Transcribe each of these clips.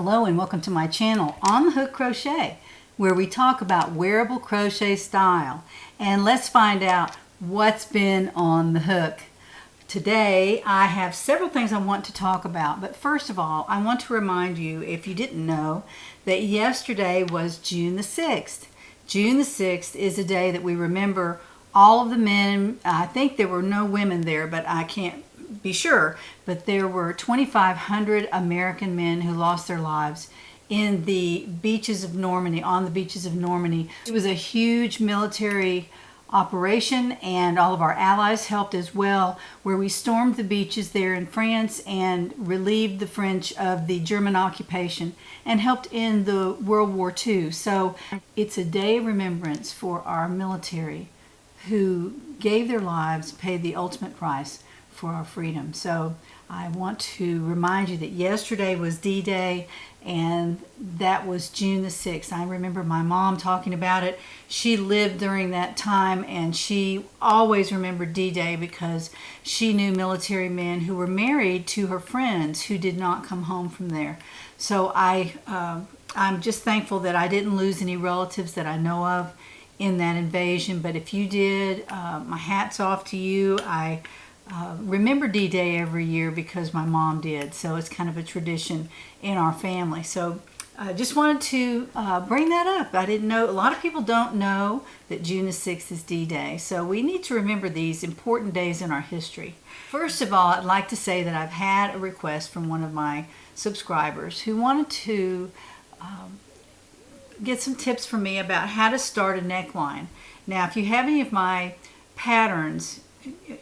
Hello and welcome to my channel, On the Hook Crochet, where we talk about wearable crochet style. And let's find out what's been on the hook. Today I have several things I want to talk about, but first of all I want to remind you, if you didn't know, that yesterday was June the 6th. June the 6th is a day that we remember all of the men. I think there were no women there, but I can't be sure, but there were 2,500 American men who lost their lives in the beaches of Normandy, on the beaches of Normandy. It was a huge military operation, and all of our allies helped as well, where we stormed the beaches there in France and relieved the French of the German occupation and helped end the World War II. So it's a day of remembrance for our military who gave their lives, paid the ultimate price for our freedom. So I want to remind you that yesterday was D-Day, and that was June the 6th. I remember my mom talking about it. She lived during that time, and she always remembered D-Day because she knew military men who were married to her friends who did not come home from there. So I'm just thankful that I didn't lose any relatives that I know of in that invasion. But if you did, my hat's off to you. I remember D-Day every year because my mom did, so it's kind of a tradition in our family. So I just wanted to bring that up. I didn't know, a lot of people don't know that June the 6th is D-Day, so we need to remember these important days in our history. First of all, I'd like to say that I've had a request from one of my subscribers who wanted to get some tips from me about how to start a neckline. Now, if you have any of my patterns,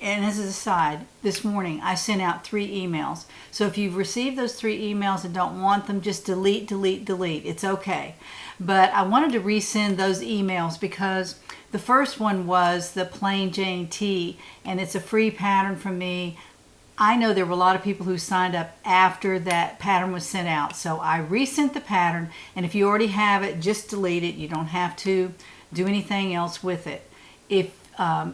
and as an aside, this morning I sent out 3 emails. So if you've received those 3 emails and don't want them, just delete. It's okay. But I wanted to resend those emails because the first one was the plain Jane tee, and it's a free pattern from me. I know there were a lot of people who signed up after that pattern was sent out. So I resent the pattern, and if you already have it, just delete it. You don't have to do anything else with it. If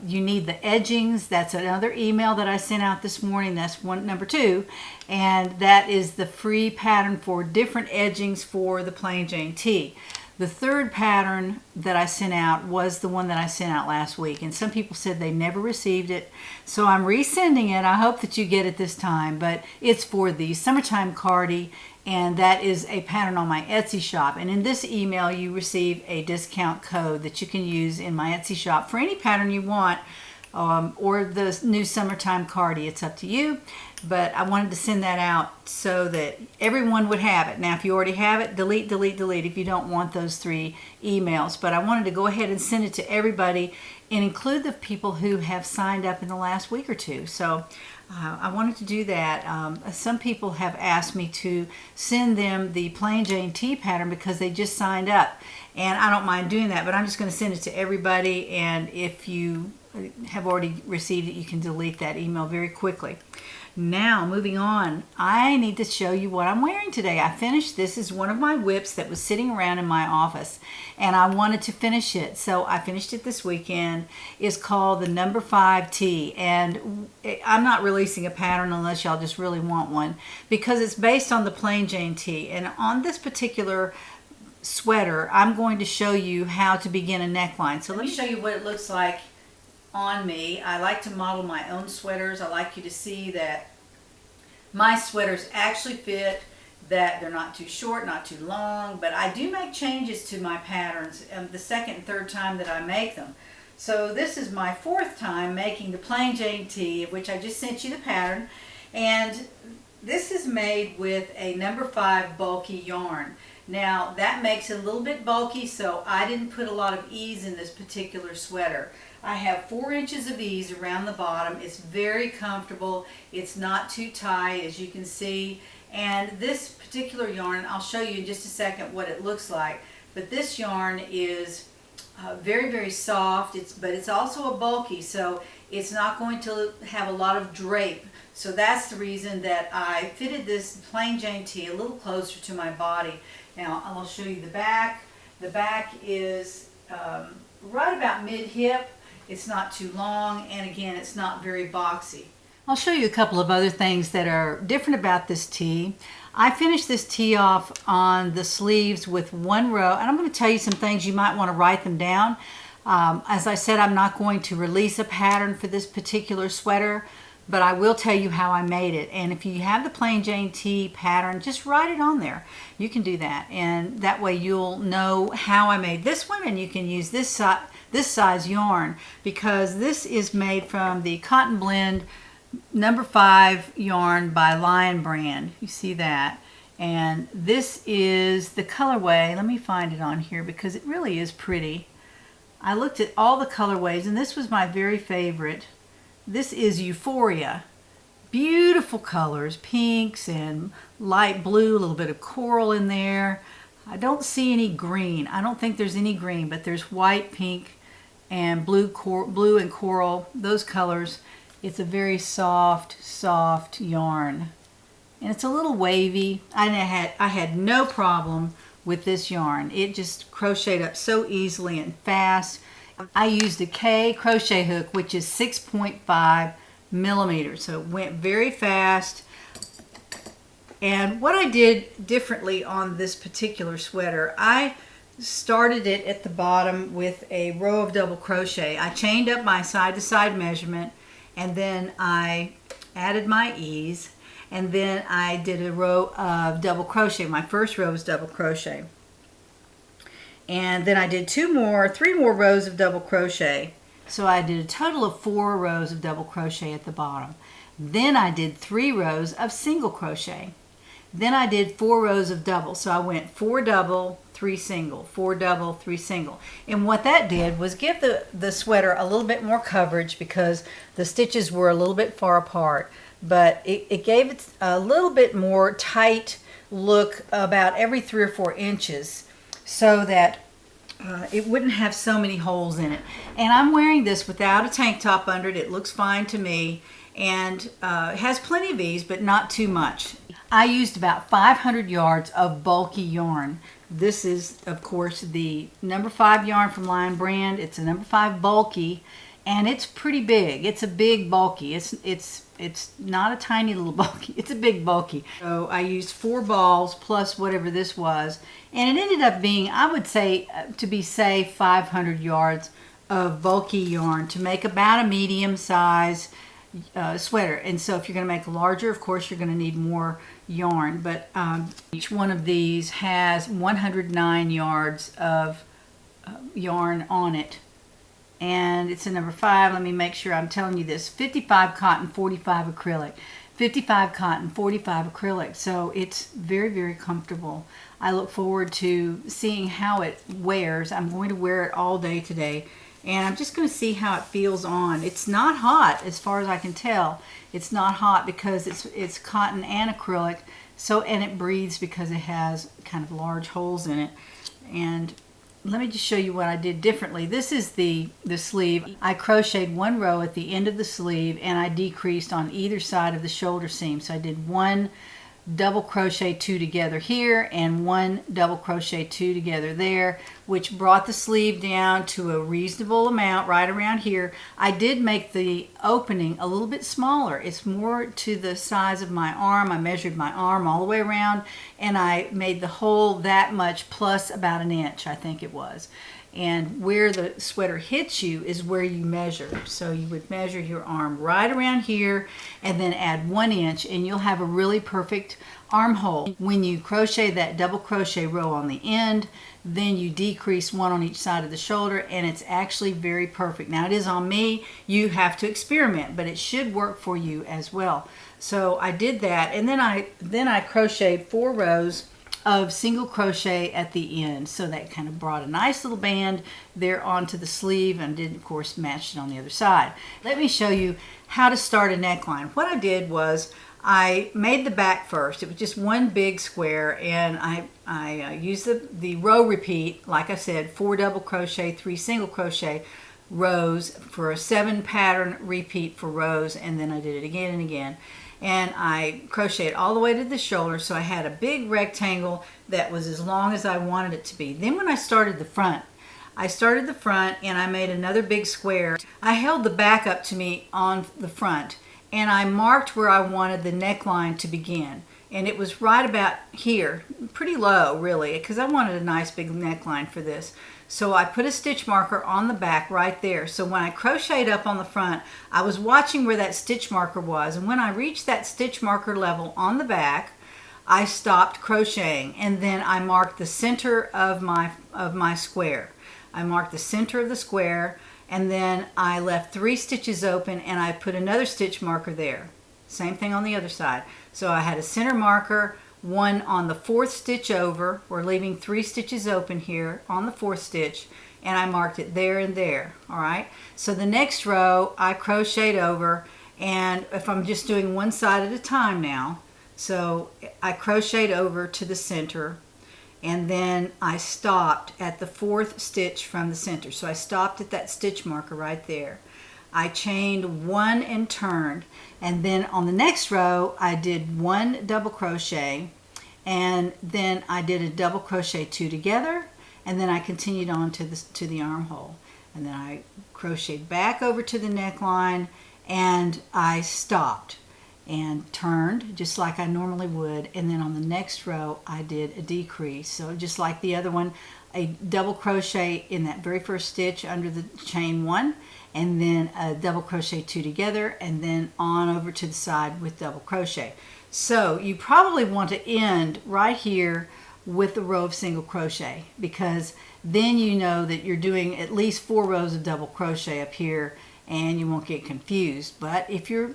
you need the edgings, that's another email that I sent out this morning. That's number 2, and that is the free pattern for different edgings for the plain Jane tee. The third pattern that I sent out was the one that I sent out last week, and some people said they never received it, so I'm resending it. I hope that you get it this time, but it's for the summertime cardie, and that is a pattern on my Etsy shop. And in this email you receive a discount code that you can use in my Etsy shop for any pattern you want, or the new summertime cardie. It's up to you, but I wanted to send that out so that everyone would have it. Now if you already have it, delete if you don't want those 3 emails. But I wanted to go ahead and send it to everybody and include the people who have signed up in the last week or 2. So I wanted to do that. Some people have asked me to send them the plain Jane tee pattern because they just signed up, and I don't mind doing that, but I'm just going to send it to everybody, and if you have already received it, you can delete that email very quickly. Now, moving on, I need to show you what I'm wearing today. I finished, this is one of my WIPs that was sitting around in my office, and I wanted to finish it, so I finished it this weekend. It's called the number 5 tee, and I'm not releasing a pattern unless y'all just really want one, because it's based on the plain Jane tee. And on this particular sweater, I'm going to show you how to begin a neckline. So let me show you what it looks like on me. I like to model my own sweaters. I like you to see that my sweaters actually fit, that they're not too short, not too long, but I do make changes to my patterns the second and third time that I make them. So this is my 4th time making the plain Jane tee, of which I just sent you the pattern, and this is made with a number 5 bulky yarn. Now that makes it a little bit bulky, so I didn't put a lot of ease in this particular sweater. I have 4 inches of ease around the bottom. It's very comfortable. It's not too tight, as you can see. And this particular yarn, I'll show you in just a second what it looks like. But this yarn is very, very soft. But it's also a bulky, so it's not going to have a lot of drape. So that's the reason that I fitted this plain Jane tee a little closer to my body. Now I'll show you the back. The back is right about mid-hip. It's not too long, and again, it's not very boxy. I'll show you a couple of other things that are different about this tee. I finished this tee off on the sleeves with 1 row, and I'm going to tell you some things. You might want to write them down. As I said, I'm not going to release a pattern for this particular sweater, but I will tell you how I made it. And if you have the plain Jane tee pattern, just write it on there. You can do that, and that way you'll know how I made this one, and you can use this size yarn, because this is made from the Cotton Blend number 5 yarn by Lion Brand. You see that? And this is the colorway. Let me find it on here because it really is pretty. I looked at all the colorways, and this was my very favorite. This is Euphoria. Beautiful colors, pinks and light blue, a little bit of coral in there. I don't see any green. I don't think there's any green, but there's white, pink, and blue and coral, those colors. It's a very soft yarn. And it's a little wavy. I had no problem with this yarn. It just crocheted up so easily and fast. I used a K crochet hook, which is 6.5 millimeters, so it went very fast. And what I did differently on this particular sweater, I started it at the bottom with a row of double crochet. I chained up my side-to-side measurement, and then I added my ease, and then I did a row of double crochet. My first row was double crochet. And then I did 3 more rows of double crochet. So I did a total of 4 rows of double crochet at the bottom. Then I did 3 rows of single crochet. Then I did 4 rows of double. So I went 4 double, 3 single, 4 double, 3 single. And what that did was give the sweater a little bit more coverage because the stitches were a little bit far apart. But it gave it a little bit more tight look about every 3 or 4 inches, so that it wouldn't have so many holes in it. And I'm wearing this without a tank top under it. It looks fine to me, and it has plenty of ease, but not too much. I used about 500 yards of bulky yarn. This is, of course, the number 5 yarn from Lion Brand. It's a number 5 bulky, and it's pretty big. It's a big bulky. It's not a tiny little bulky. It's a big bulky. So I used 4 balls plus whatever this was, and it ended up being, I would say, to be safe, 500 yards of bulky yarn to make about a medium size sweater. And so if you're going to make a larger, of course, you're going to need more yarn. But each one of these has 109 yards of yarn on it. And it's a number 5. Let me make sure I'm telling you this. 55 cotton, 45 acrylic. 55 cotton, 45 acrylic. So it's very, very comfortable. I look forward to seeing how it wears. I'm going to wear it all day today, and I'm just going to see how it feels on. It's not hot, as far as I can tell. It's not hot because it's cotton and acrylic. So, and it breathes because it has kind of large holes in it. And let me just show you what I did differently. This is the sleeve. I crocheted 1 row at the end of the sleeve, and I decreased on either side of the shoulder seam. So I did 1 double crochet 2 together here and 1 double crochet 2 together there, which brought the sleeve down to a reasonable amount right around here. I did make the opening a little bit smaller. It's more to the size of my arm. I measured my arm all the way around, and I made the hole that much plus about 1 inch, I think it was. And where the sweater hits you is where you measure. So you would measure your arm right around here and then add 1 inch, and you'll have a really perfect armhole. When you crochet that double crochet row on the end, then you decrease 1 on each side of the shoulder, and it's actually very perfect. Now it is on me. You have to experiment, but it should work for you as well. So I did that, and then I crocheted 4 rows of single crochet at the end, so that kind of brought a nice little band there onto the sleeve, and did, of course, match it on the other side. Let me show you how to start a neckline. What I did was I made the back first. It was just 1 big square, and I used the row repeat, like I said, 4 double crochet, 3 single crochet rows for a 7 pattern repeat for rows, and then I did it again and again. And I crocheted all the way to the shoulder, so I had a big rectangle that was as long as I wanted it to be. Then when I started the front and I made another big square. I held the back up to me on the front, and I marked where I wanted the neckline to begin. and it was right about here, pretty low really, because I wanted a nice big neckline for this. So I put a stitch marker on the back right there. So when I crocheted up on the front, I was watching where that stitch marker was, and when I reached that stitch marker level on the back, I stopped crocheting, and then I marked the center of my square. I marked the center of the square, and then I left 3 stitches open, and I put another stitch marker there. Same thing on the other side. So I had a center marker, one on the 4th stitch over. We're leaving 3 stitches open here on the 4th stitch, and I marked it there and there. All right, so the next row I crocheted over, and if I'm just doing one side at a time now, so I crocheted over to the center, and then I stopped at the 4th stitch from the center. So I stopped at that stitch marker right there. I chained 1 and turned, and then on the next row I did 1 double crochet, and then I did a double crochet 2 together, and then I continued on to the armhole, and then I crocheted back over to the neckline, and I stopped and turned just like I normally would, and then on the next row I did a decrease. So just like the other one, a double crochet in that very first stitch under the chain 1, and then a double crochet 2 together, and then on over to the side with double crochet. So you probably want to end right here with a row of single crochet, because then you know that you're doing at least 4 rows of double crochet up here, and you won't get confused. But if you're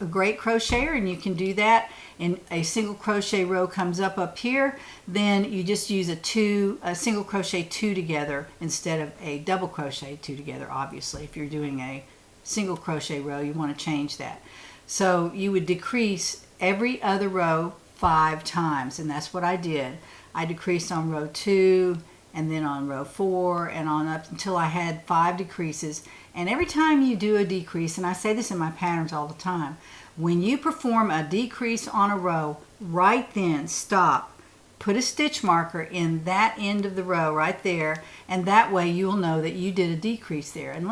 a great crocheter and you can do that, and a single crochet row comes up here, then you just use a single crochet 2 together instead of a double crochet 2 together. Obviously, if you're doing a single crochet row, you want to change that. So you would decrease every other row 5 times, and that's what I did. I decreased on row 2, and then on row 4, and on up until I had 5 decreases. And every time you do a decrease, and I say this in my patterns all the time, when you perform a decrease on a row, right then stop, put a stitch marker in that end of the row right there, and that way you'll know that you did a decrease there. And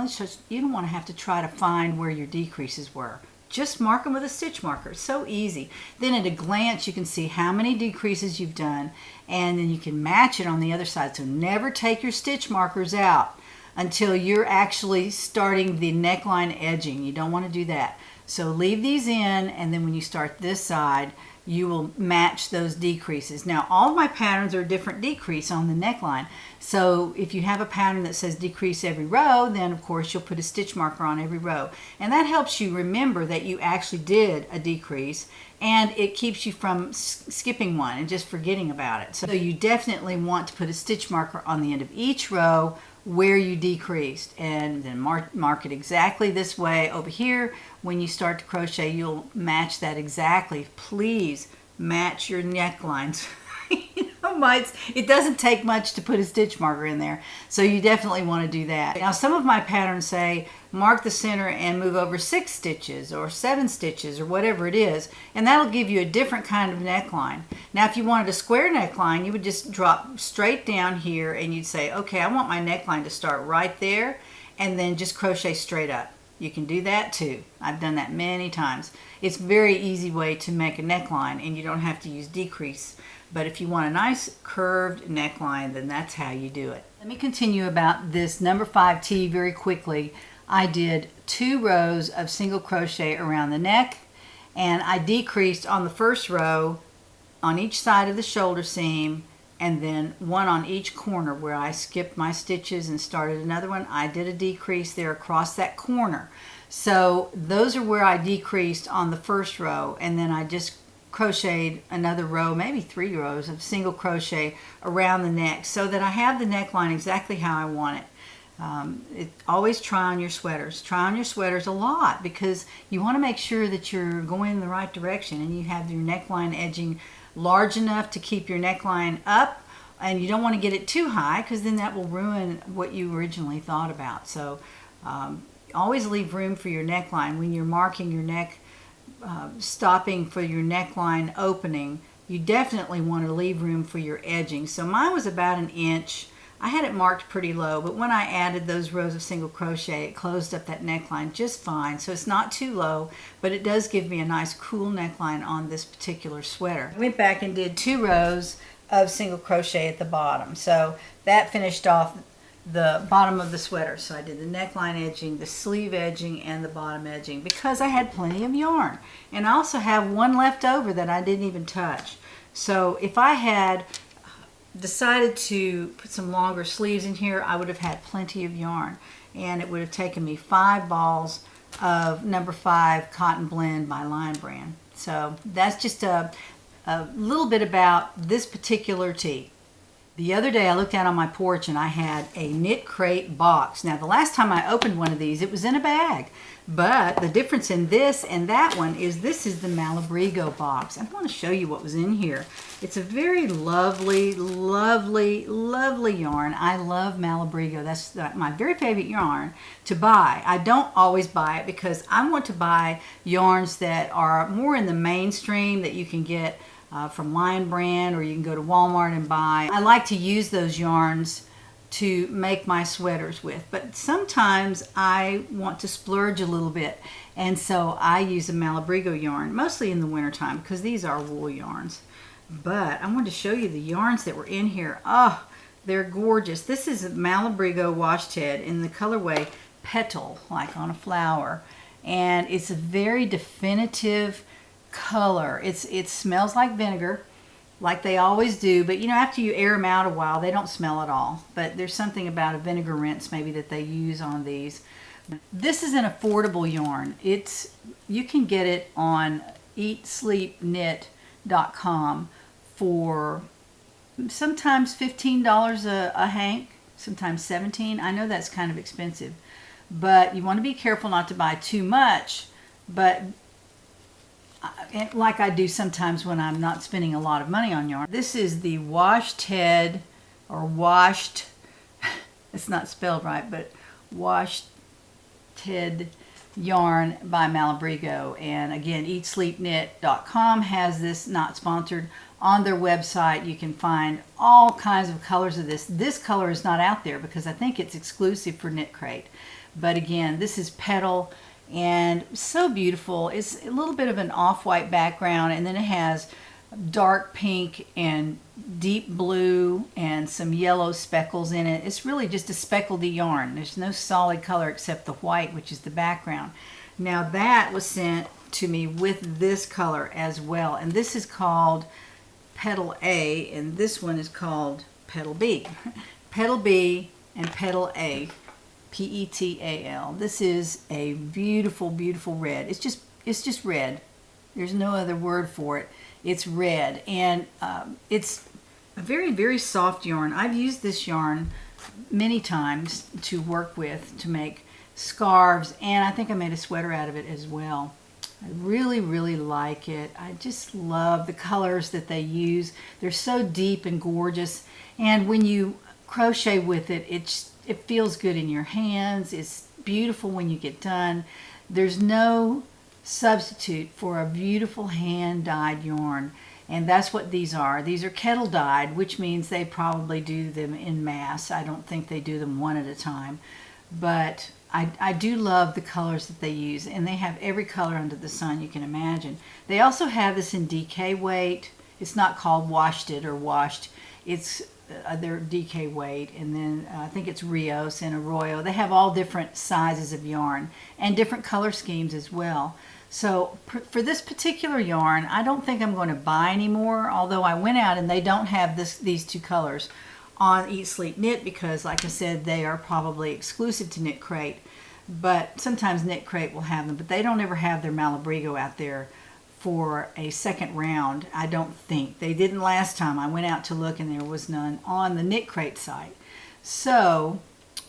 you don't want to have to try to find where your decreases were. Just mark them with a stitch marker. It's so easy. Then at a glance you can see how many decreases you've done, and then you can match it on the other side. So never take your stitch markers out until you're actually starting the neckline edging. You don't want to do that. So leave these in, and then when you start this side, you will match those decreases. Now all of my patterns are a different decrease on the neckline. So if you have a pattern that says decrease every row, then of course you'll put a stitch marker on every row. And that helps you remember that you actually did a decrease, and it keeps you from skipping one and just forgetting about it. So you definitely want to put a stitch marker on the end of each row where you decreased, and then mark it exactly this way over here. When you start to crochet, you'll match that exactly. Please match your necklines. It doesn't take much to put a stitch marker in there, so you definitely want to do that. Now some of my patterns say mark the center and move over 6 stitches or 7 stitches or whatever it is, and that'll give you a different kind of neckline. Now if you wanted a square neckline, you would just drop straight down here, and you'd say, okay, I want my neckline to start right there, and then just crochet straight up. You can do that too. I've done that many times. It's a very easy way to make a neckline, and you don't have to use decrease. But if you want a nice curved neckline, then that's how you do it. Let me continue about this number 5T very quickly. I did 2 rows of single crochet around the neck, and I decreased on the first row on each side of the shoulder seam, and then 1 on each corner where I skipped my stitches and started another one. I did a decrease there across that corner. So those are where I decreased on the first row, and then I just crocheted another row, maybe 3 rows of single crochet around the neck, so that I have the neckline exactly how I want it. Always try on your sweaters. Try on your sweaters a lot, because you want to make sure that you're going in the right direction and you have your neckline edging large enough to keep your neckline up, and you don't want to get it too high, because then that will ruin what you originally thought about. So always leave room for your neckline when you're marking your neck. Stopping for your neckline opening, you definitely want to leave room for your edging. So mine was about 1 inch. I had it marked pretty low, but when I added those rows of single crochet, it closed up that neckline just fine. So it's not too low, but it does give me a nice cool neckline on this particular sweater. I went back and did 2 rows of single crochet at the bottom. So that finished off the bottom of the sweater. So I did the neckline edging, the sleeve edging, and the bottom edging because I had plenty of yarn. And I also have one left over that I didn't even touch. So if I had decided to put some longer sleeves in here, I would have had plenty of yarn. And it would have taken me 5 balls of number 5 Cotton Blend by Lion Brand. So that's just a little bit about this particular tee. The other day I looked out on my porch and I had a KnitCrate box. Now the last time I opened one of these it was in a bag, but the difference in this and that one is this is the Malabrigo box. I want to show you what was in here. It's a very lovely, lovely, lovely yarn. I love Malabrigo. That's my very favorite yarn to buy. I don't always buy it because I want to buy yarns that are more in the mainstream that you can get from Lion Brand, or you can go to Walmart and buy. I like to use those yarns to make my sweaters with, but sometimes I want to splurge a little bit, and so I use a Malabrigo yarn, mostly in the wintertime because these are wool yarns. But I wanted to show you the yarns that were in here. Oh, they're gorgeous. This is a Malabrigo washed head in the colorway Petal, like on a flower, and it's a very definitive color. It smells like vinegar, like they always do, but you know, after you air them out a while they don't smell at all. But there's something about a vinegar rinse maybe that they use on these. This is an affordable yarn. You can get it on eatsleepknit.com for sometimes $15 a hank, sometimes $17. I know that's kind of expensive, but you want to be careful not to buy too much. But like I do sometimes when I'm not spending a lot of money on yarn. This is the washed head, or washed, it's not spelled right, but washed head yarn by Malabrigo. And again, eatsleepknit.com has this, not sponsored. On their website you can find all kinds of colors of this. This color is not out there because I think it's exclusive for KnitCrate. But again, this is Petal. And so beautiful. It's a little bit of an off-white background, and then it has dark pink and deep blue and some yellow speckles in it. It's really just a speckledy yarn. There's no solid color except the white, which is the background. Now that was sent to me with this color as well, and this is called Petal A, and this one is called Petal B. Petal B and Petal A. P-E-T-A-L. This is a beautiful, beautiful red. It's just red. There's no other word for it. It's red, and it's a very, very soft yarn. I've used this yarn many times to work with to make scarves, and I think I made a sweater out of it as well. I really, really like it. I just love the colors that they use. They're so deep and gorgeous, and when you crochet with it, it feels good in your hands. It's beautiful when you get done. There's no substitute for a beautiful hand-dyed yarn, and that's what these are. These are kettle dyed, which means they probably do them in mass. I don't think they do them one at a time, but I do love the colors that they use, and they have every color under the sun you can imagine. They also have this in DK weight. It's not called washed or washed. It's their DK weight, and then I think it's Rios and Arroyo. They have all different sizes of yarn and different color schemes as well. So for this particular yarn, I don't think I'm going to buy anymore, although I went out and they don't have these 2 colors on Eat Sleep Knit because, like I said, they are probably exclusive to KnitCrate. But sometimes KnitCrate will have them, but they don't ever have their Malabrigo out there for a second round. I don't think. They didn't last time. I went out to look and there was none on the KnitCrate site. So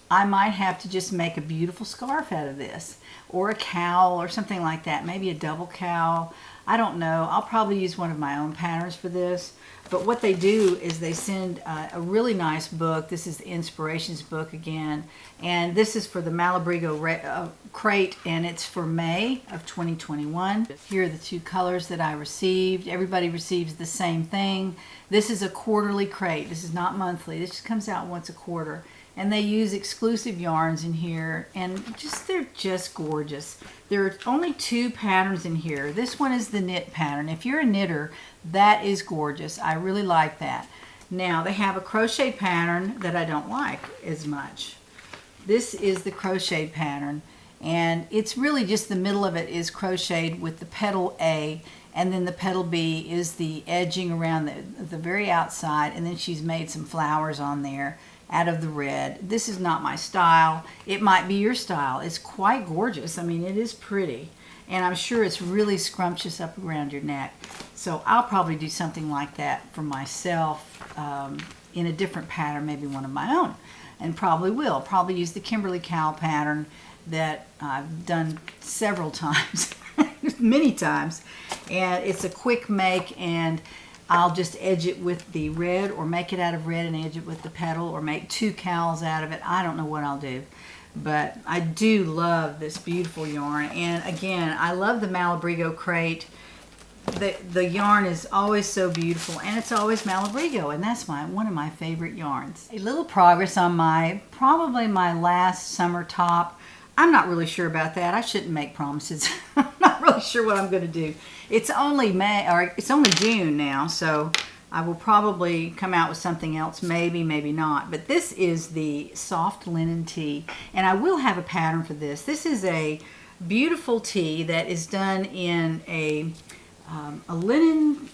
I might have to just make a beautiful scarf out of this, or a cowl or something like that, maybe a double cowl. I don't know. I'll probably use one of my own patterns for this. But what they do is they send a really nice book. This is the Inspirations book again. And this is for the Malabrigo crate, and it's for May of 2021. Here are the two colors that I received. Everybody receives the same thing. This is a quarterly crate. This is not monthly. This just comes out once a quarter. And they use exclusive yarns in here, and they're just gorgeous. There are only 2 patterns in here. This one is the knit pattern. If you're a knitter, that is gorgeous. I really like that. Now they have a crochet pattern that I don't like as much. This is the crochet pattern, and it's really just the middle of it is crocheted with the petal A, and then the petal B is the edging around the very outside, and then she's made some flowers on there out of the red. This is not my style. It might be your style. It's quite gorgeous. I mean, it is pretty, and I'm sure it's really scrumptious up around your neck. So I'll probably do something like that for myself in a different pattern, maybe one of my own, and probably use the Kimberly Cowl pattern that I've done several times, many times, and it's a quick make, and I'll just edge it with the red, or make it out of red and edge it with the petal, or make 2 cowls out of it. I don't know what I'll do, but I do love this beautiful yarn. And again, I love the Malabrigo crate. The yarn is always so beautiful, and it's always Malabrigo, and that's one of my favorite yarns. A little progress on probably my last summer top. I'm not really sure about that. I shouldn't make promises. I'm not really sure what I'm going to do. It's only it's only June now, so I will probably come out with something else, maybe not. But this is the soft linen tee, and I will have a pattern for this. This is a beautiful tee that is done in a linen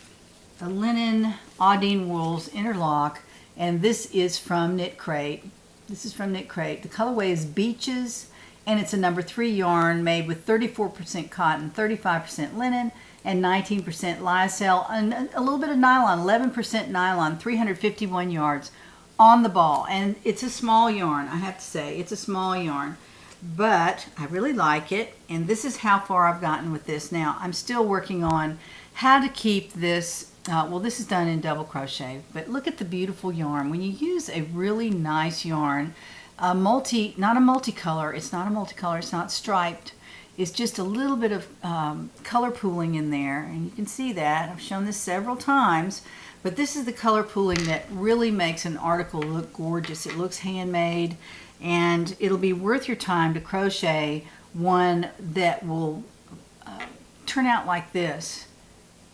Audine Wools interlock, and this is from KnitCrate. This is from KnitCrate. The colorway is Beaches, and it's a number 3 yarn made with 34% cotton, 35% linen, and 19% lyocell, and a little bit of nylon, 11% nylon, 351 yards on the ball. And it's a small yarn, I have to say. It's a small yarn, but I really like it, and this is how far I've gotten with this. Now, I'm still working on how to keep this, well, this is done in double crochet, but look at the beautiful yarn. When you use a really nice yarn, not a multicolor, it's not striped, it's just a little bit of color pooling in there, and you can see that. I've shown this several times, but this is the color pooling that really makes an article look gorgeous. It looks handmade, and it'll be worth your time to crochet one that will turn out like this.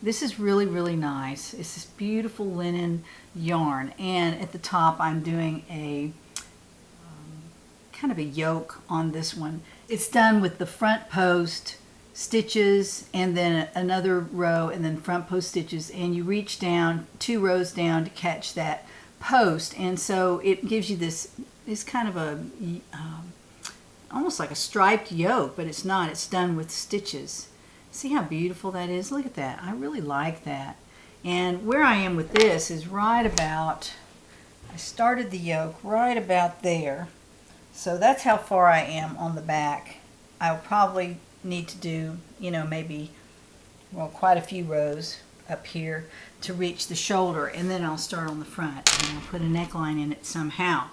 This is really, really nice. It's this beautiful linen yarn, and at the top I'm doing a kind of a yoke on this one. It's done with the front post stitches, and then another row, and then front post stitches, and you reach down 2 rows down to catch that post, and so it gives you this kind of a almost like a striped yoke, but it's not. It's done with stitches. See how beautiful that is? Look at that. I really like that. And where I am with this is right about, I started the yoke right about there. So that's how far I am on the back. I'll probably need to do, maybe, well, quite a few rows up here to reach the shoulder, and then I'll start on the front, and I'll put a neckline in it somehow.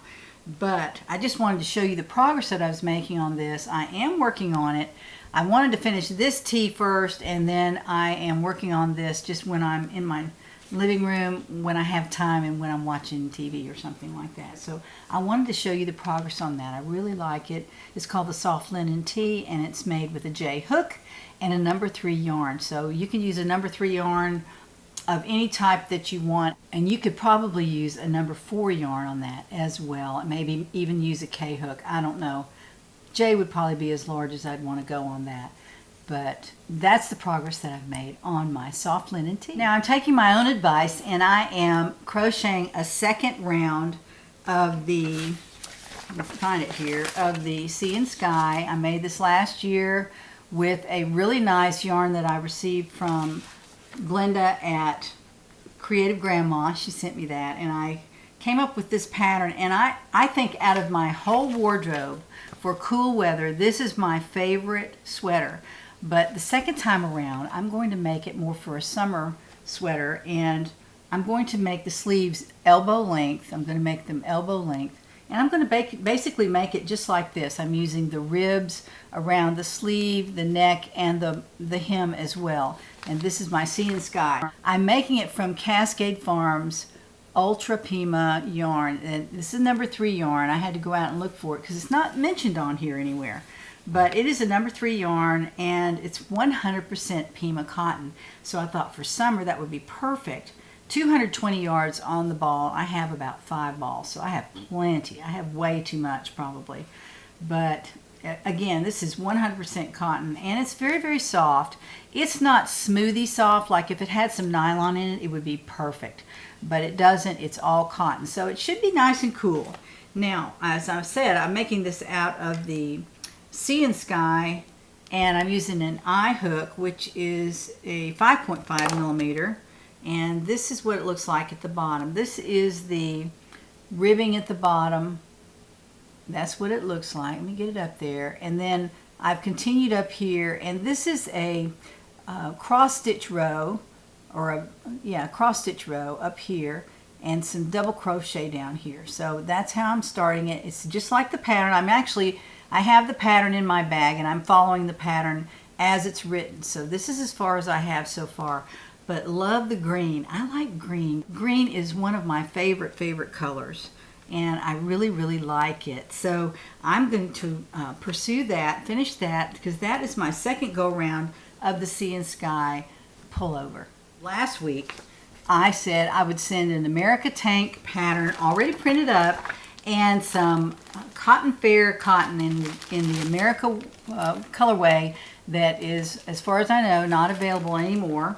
But I just wanted to show you the progress that I was making on this. I am working on it. I wanted to finish this tee first, and then I am working on this just when I'm in my living room, when I have time, and when I'm watching TV or something like that. So I wanted to show you the progress on that. I really like it. It's called the Soft Linen Tee, and it's made with a J hook and a number 3 yarn. So you can use a number 3 yarn of any type that you want, and you could probably use a number 4 yarn on that as well, and maybe even use a K hook. I don't know. J would probably be as large as I'd want to go on that. But that's the progress that I've made on my soft linen tee. Now I'm taking my own advice, and I am crocheting a second round of the, let me find it here, of the Sea and Sky. I made this last year with a really nice yarn that I received from Glenda at Creative Grandma. She sent me that, and I came up with this pattern, and I think out of my whole wardrobe for cool weather, this is my favorite sweater. But the second time around, I'm going to make it more for a summer sweater, and I'm going to make the sleeves elbow length. I'm going to make them elbow length, and I'm going to basically make it just like this. I'm using the ribs around the sleeve, the neck, and the hem as well. And this is my Sea and Sky. I'm making it from Cascade Farms Ultra Pima yarn, and this is number 3 yarn. I had to go out and look for it because it's not mentioned on here anywhere. But it is a number 3 yarn, and it's 100% Pima cotton. So I thought for summer that would be perfect. 220 yards on the ball. I have about 5 balls, so I have plenty. I have way too much probably. But again, this is 100% cotton, and it's very, very soft. It's not smoothie soft. Like if it had some nylon in it, it would be perfect. But it doesn't. It's all cotton. So it should be nice and cool. Now, as I said, I'm making this out of the Sea and Sky, and I'm using an eye hook, which is a 5.5 millimeter, and this is what it looks like at the bottom. This is the ribbing at the bottom. That's what it looks like. Let me get it up there. And then I've continued up here, and this is a cross stitch row, or a cross stitch row up here, and some double crochet down here. So that's how I'm starting it. It's just like the pattern. I have the pattern in my bag, and I'm following the pattern as it's written. So this is as far as I have so far. But love the green. I like green. Green is one of my favorite colors, and I really, really like it. So I'm going to pursue that, finish that, because that is my second go-round of the Sea and Sky pullover. Last week, I said I would send an America Tank pattern already printed up and some Cotton Fair cotton in the America colorway that is, as far as I know, not available anymore,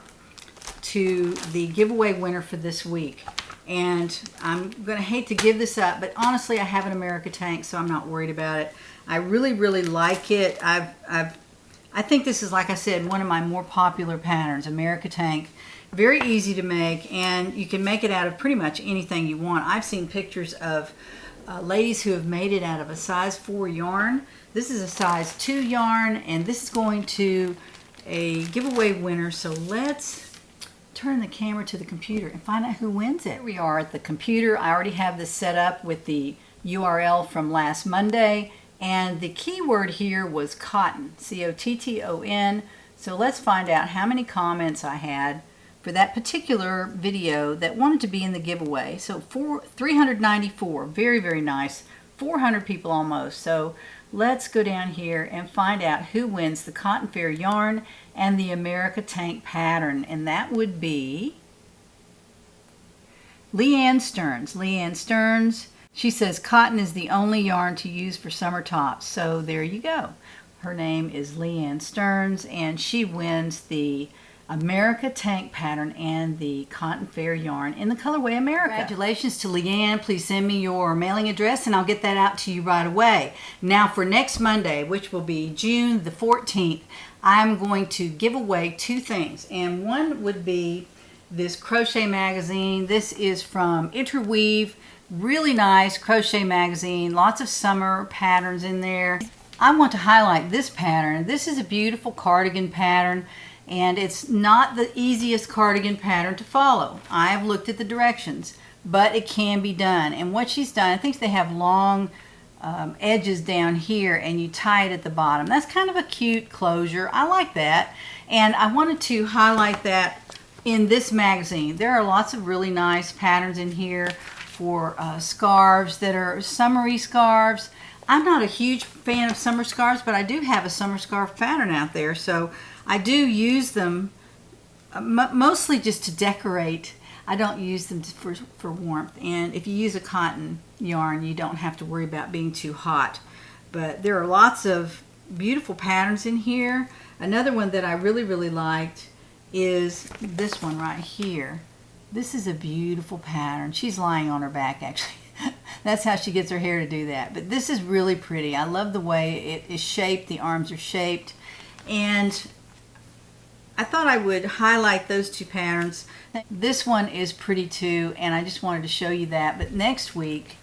to the giveaway winner for this week. And I'm going to hate to give this up, but honestly, I have an America Tank, so I'm not worried about it. I really, really like it. I think this is, like I said, one of my more popular patterns, America Tank. Very easy to make, and you can make it out of pretty much anything you want. I've seen pictures of ladies who have made it out of a size 4 yarn. This is a size 2 yarn, and this is going to a giveaway winner. So let's turn the camera to the computer and find out who wins it. Here we are at the computer. I already have this set up with the URL from last Monday, and the keyword here was cotton, C-O-T-T-O-N. So let's find out how many comments I had for that particular video that wanted to be in the giveaway. So 394, very, very nice. 400 people almost. So let's go down here and find out who wins the Cotton Fair yarn and the America Tank pattern. And that would be Leanne Stearns. Leanne Stearns, she says cotton is the only yarn to use for summer tops. So there you go. Her name is Leanne Stearns, and she wins the America Tank pattern and the Cotton Fair yarn in the colorway America. Congratulations to Leanne. Please send me your mailing address and I'll get that out to you right away. Now for next Monday, which will be June the 14th, I'm going to give away 2 things. And one would be this crochet magazine. This is from Interweave. Really nice crochet magazine. Lots of summer patterns in there. I want to highlight this pattern. This is a beautiful cardigan pattern. And it's not the easiest cardigan pattern to follow. I've looked at the directions, but it can be done. And what she's done, I think they have long edges down here, and you tie it at the bottom. That's kind of a cute closure. I like that. And I wanted to highlight that in this magazine. There are lots of really nice patterns in here for scarves that are summery scarves. I'm not a huge fan of summer scarves, but I do have a summer scarf pattern out there. So I do use them mostly just to decorate. I don't use them for warmth. And if you use a cotton yarn, you don't have to worry about being too hot. But there are lots of beautiful patterns in here. Another one that I really, really liked is this one right here. This is a beautiful pattern. She's lying on her back, actually. That's how she gets her hair to do that. But this is really pretty. I love the way it is shaped. The arms are shaped. And I thought I would highlight those 2 patterns. This one is pretty too, and I just wanted to show you that. But next week,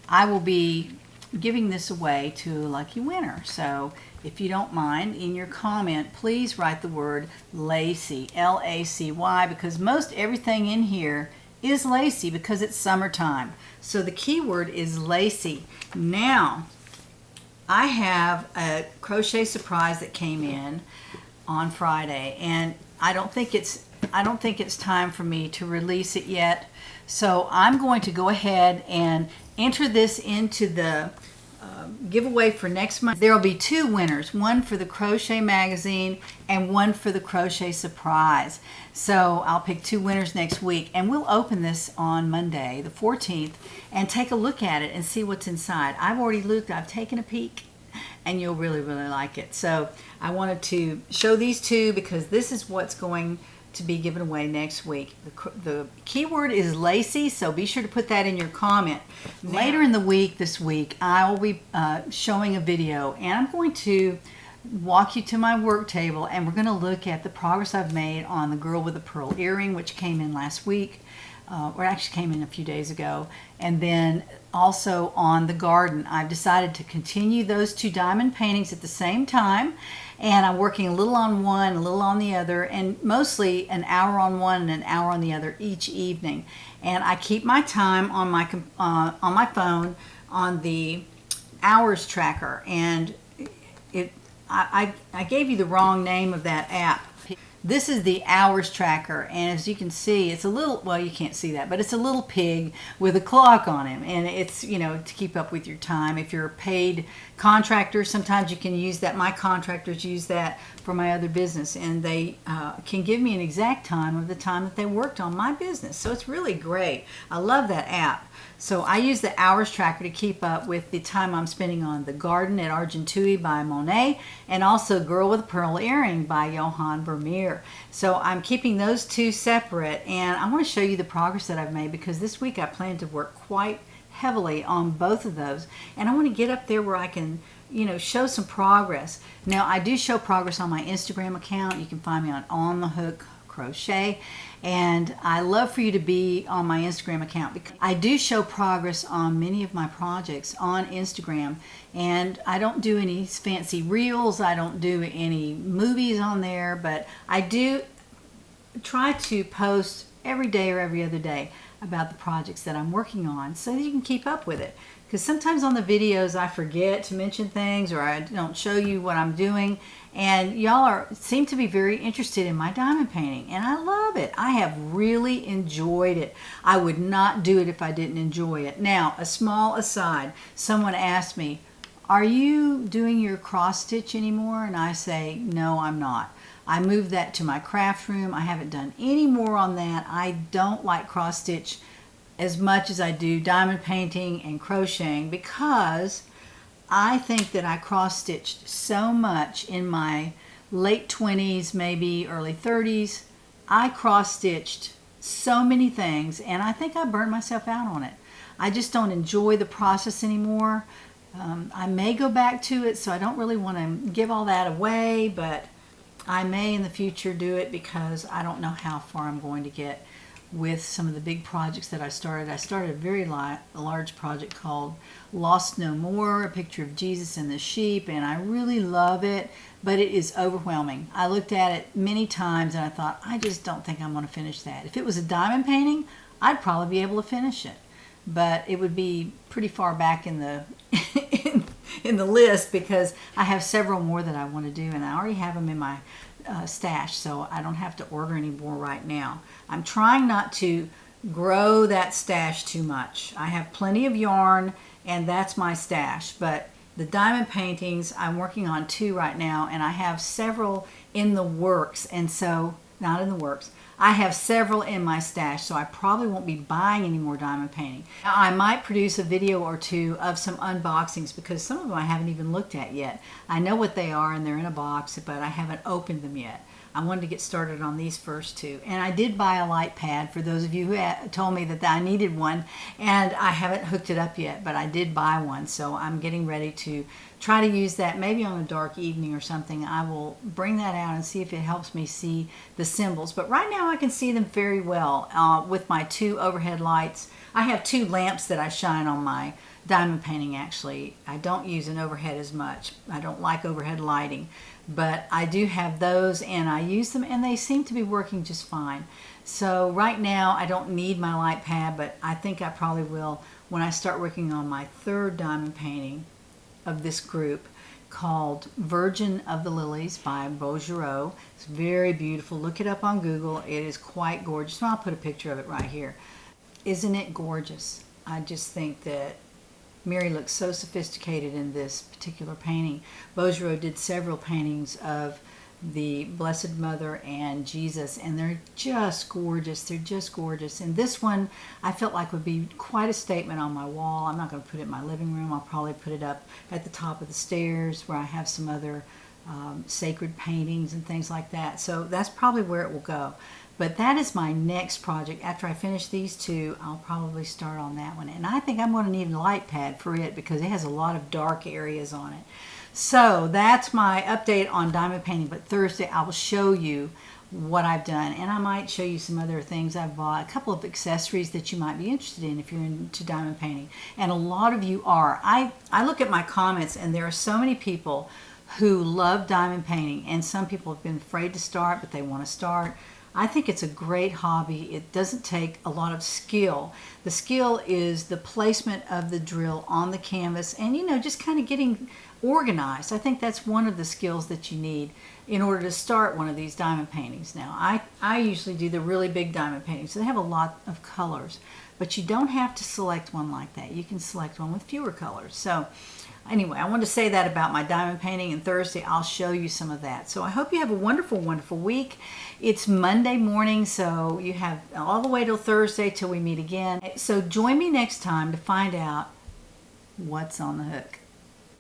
I will be giving this away to a lucky winner. So if you don't mind, in your comment, please write the word lacy, L-A-C-Y, because most everything in here is lacy because it's summertime. So the key word is lacy. Now, I have a crochet surprise that came in on Friday, and I don't think it's time for me to release it yet. So I'm going to go ahead and enter this into the giveaway for next month. There will be 2 winners, one for the Crochet Magazine and one for the Crochet Surprise. So I'll pick 2 winners next week, and we'll open this on Monday, the 14th, and take a look at it and see what's inside. I've already looked, I've taken a peek, and you'll really, really like it. So I wanted to show these 2 because this is what's going to be given away next week. The keyword is lacy, so be sure to put that in your comment. Later in the week this week, I will be showing a video, and I'm going to walk you to my work table, and we're going to look at the progress I've made on the girl with a pearl earring, which came in last week, or actually came in a few days ago, and then also on the garden. I've decided to continue those 2 diamond paintings at the same time, and I'm working a little on one, a little on the other, and mostly an hour on one and an hour on the other each evening. And I keep my time on my phone on the hours tracker, and I gave you the wrong name of that app. This is the hours tracker, and as you can see, it's a little, well, you can't see that, but it's a little pig with a clock on him, and it's, you know, to keep up with your time. If you're a paid contractor, sometimes you can use that. My contractors use that for my other business, and they can give me an exact time of the time that they worked on my business. So it's really great. I love that app. So I use the hours tracker to keep up with the time I'm spending on The Garden at Argenteuil by Monet, and also Girl with a Pearl Earring by Johann Vermeer. So I'm keeping those 2 separate, and I want to show you the progress that I've made because this week I plan to work quite heavily on both of those, and I want to get up there where I can, you know, show some progress. Now, I do show progress on my Instagram account. You can find me on the Hook Crochet, and I love for you to be on my Instagram account because I do show progress on many of my projects on Instagram, and I don't do any fancy reels, I don't do any movies on there, but I do try to post every day or every other day about the projects that I'm working on so that you can keep up with it. Because sometimes on the videos I forget to mention things, or I don't show you what I'm doing, and y'all seem to be very interested in my diamond painting, and I love it. I have really enjoyed it. I would not do it if I didn't enjoy it. Now, a small aside, someone asked me, are you doing your cross stitch anymore? And I say, no, I'm not. I moved that to my craft room. I haven't done any more on that. I don't like cross stitch as much as I do diamond painting and crocheting because I think that I cross stitched so much in my late 20s, maybe early 30s. I cross stitched so many things, and I think I burned myself out on it. I just don't enjoy the process anymore. I may go back to it, so I don't really want to give all that away, but I may in the future do it because I don't know how far I'm going to get with some of the big projects that I started. I started a very large project called Lost No More, a picture of Jesus and the sheep, and I really love it, but it is overwhelming. I looked at it many times and I thought, I just don't think I'm going to finish that. If it was a diamond painting, I'd probably be able to finish it, but it would be pretty far back in the in the list because I have several more that I want to do, and I already have them in my stash, so I don't have to order any more right now. I'm trying not to grow that stash too much. I have plenty of yarn, and that's my stash, but the diamond paintings, I'm working on 2 right now, and I have several in the works, and so, not in the works, I have several in my stash, so I probably won't be buying any more diamond painting. Now, I might produce a video or 2 of some unboxings because some of them I haven't even looked at yet. I know what they are and they're in a box, but I haven't opened them yet. I wanted to get started on these first 2. And I did buy a light pad for those of you who told me that I needed one, and I haven't hooked it up yet, but I did buy one, so I'm getting ready to try to use that maybe on a dark evening or something. I will bring that out and see if it helps me see the symbols. But right now I can see them very well with my 2 overhead lights. I have 2 lamps that I shine on my diamond painting actually. I don't use an overhead as much. I don't like overhead lighting, but I do have those and I use them and they seem to be working just fine. So right now I don't need my light pad, but I think I probably will when I start working on my 3rd diamond painting of this group, called Virgin of the Lilies by Beaugereau. It's very beautiful. Look it up on Google. It is quite gorgeous. Well, I'll put a picture of it right here. Isn't it gorgeous? I just think that Mary looks so sophisticated in this particular painting. Beaugereau did several paintings of the Blessed Mother and Jesus, and they're just gorgeous. They're just gorgeous. And this one I felt like would be quite a statement on my wall. I'm not going to put it in my living room. I'll probably put it up at the top of the stairs where I have some other sacred paintings and things like that. So that's probably where it will go. But that is my next project. After I finish these 2, I'll probably start on that one. And I think I'm going to need a light pad for it because it has a lot of dark areas on it. So that's my update on diamond painting, but Thursday I will show you what I've done, and I might show you some other things I've bought, a couple of accessories that you might be interested in if you're into diamond painting, and a lot of you are. I look at my comments and there are so many people who love diamond painting, and some people have been afraid to start, but they want to start. I think it's a great hobby. It doesn't take a lot of skill. The skill is the placement of the drill on the canvas and, just kind of getting organized. I think that's one of the skills that you need in order to start one of these diamond paintings. Now, I usually do the really big diamond paintings. So they have a lot of colors, but you don't have to select one like that. You can select one with fewer colors. So anyway, I wanted to say that about my diamond painting, and Thursday I'll show you some of that. So I hope you have a wonderful, wonderful week. It's Monday morning, so you have all the way till Thursday till we meet again. So join me next time to find out what's on the hook.